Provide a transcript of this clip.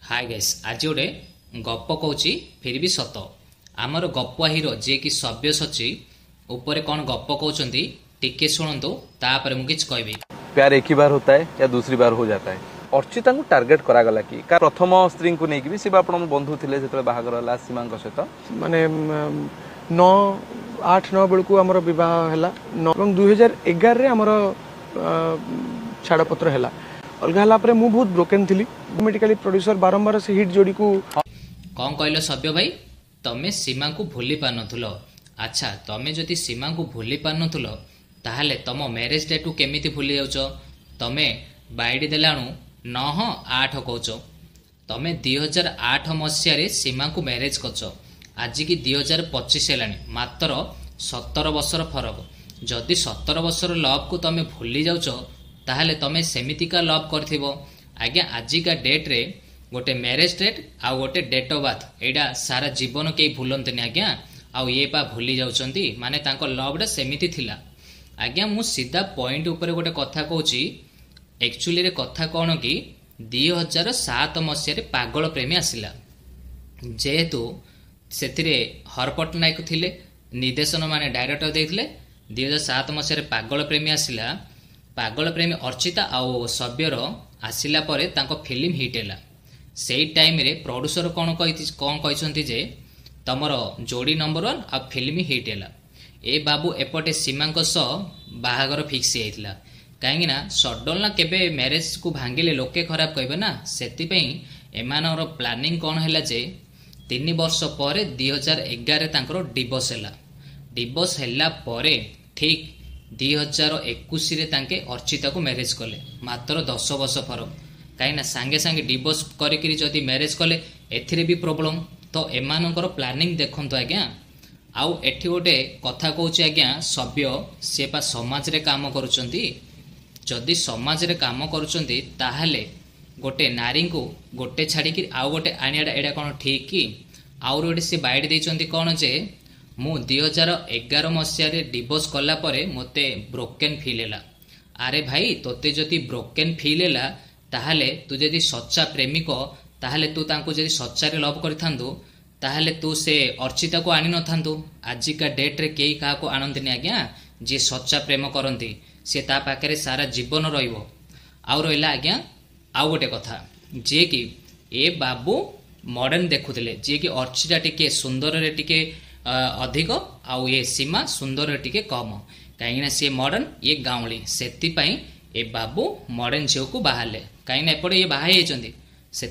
Hi guys आज गोटे गप कहूँ फिर भी सत आमर गपुआ हिरो जी कि सभ्य सची ऊपर कौन गप कहते टिके शुणु तापर मुझे कहबी। प्यार एक ही बार होता है या दूसरी बार हो जाता है। अर्चिता को टार्गेट करागला कि प्रथम स्त्री को लेकिन सी आपण बंधु थे जो बाहर सीमा सहित माने 8-9 बेलू आमर बह 2011 रे आमर छाड़पत्र है अलग है मुझे बहुत ब्रोकेन थी मेडिकली प्रोड्यूसर बारंबार से हिट जोड़ी को कौन कहल सभ्य भाई तमें सीमा को भूली पार नुल। अच्छा तमें जदि सीमा को भूली पार नुल ताहले तम मैरेज डेट केमिति भूली जाऊच। तमें बाइडी देलाणु 9-8 कौच तमें 2008 मसीह सीमा को मैरेज करच आज की 2025 है मात्र 17 वर्षर फरक। जदि 17 वर्षर लव को तमें भूली जाऊच ताहले तमें सेमितिका लव करथिबो। आज्ञा आजिका डेट रे गोटे मैरेज डेट आउ गोटे डेट ऑफ बर्थ एडा सारा जीवन कई भूलंतनी आज्ञा आउ ये पा भूली जाउचंती माने तांको लवडा सेमिति थिला। आज्ञा मु सीधा पॉइंट ऊपर गोटे कथा कहूची एक्चुअली रे कथा कौन कि 2007 मसीह पागल प्रेमी आसिला जेहेतु से हर पट्टनायक थिले निर्देशन माने डायरेक्टर देथिले 2007 मसीह पागल प्रेमी आसिला। पागल प्रेमी अर्चिता आउ सभ्यर आसिला परे तांको फिल्म हिट हैला। सेई टाइम रे प्रोड्यूसर कौन कहते जे तमर जोड़ी नंबर 1 आ फिल्म हिट हैला। ए बाबू एपटे सीमा बाहागर फिक्स होता कहीं सडन ना केबे मैरेज को भांगिले लोके खराब कहबे ना सेति पई एमानर प्लानिंग कौन हैला जे 3 वर्ष पर 2011 तांकर डिवोर्स हैला। डिवोर्स हैला परे ठीक 2021 रे तांके अर्चिता को मैरेज कले मात्र 10 वर्ष फरक। कहीं सांगे सांगे डिवोर्स करिकरी जदि मैरेज कले एथिरे भी प्रॉब्लम तो एमानकर प्लानिंग देखंतो आज्ञा। आउ एठी गोटे कथा कहूँ आज्ञा सभ्य सी पा समाज रे काम करुचंती। जदि समाज रे काम करुचंती ताहले गोटे नारी को गोटे छाड़ी आउ गोटे आनियाडा एडा कौन ठीक कि आउ गोटे सी बाइट देइचंती कौन जे मु 2011 मसीह डिवोर्स कला परे मते ब्रोकेन फील हैला। अरे भाई तोते जदि ब्रोकेन फील हैला ताहले तू जदि सच्चा प्रेमिक ताहले तू तांको जदि सच्चारे लव करिथांदु ताहले तू से अर्चिता को आनी नथांदु। आजिका डेट रे केही काहा को आनंदिनी आज्ञा जे सच्चा प्रेम करंती से ता पाखरे सारा जीवन रहिबो। आउ रहिला आज्ञा आउ गोटे कथा जे कि ए बाबू मॉडर्न देखुथिले जे कि अर्चिता टिके सुंदर रे टिके अधिक आउ ये सीमा सुंदर रे टिके कम कहीं सी मॉडर्न ये गाँवली से ए बाबू मॉडर्न झील को बाहर कहीं एपटे ये बाहा से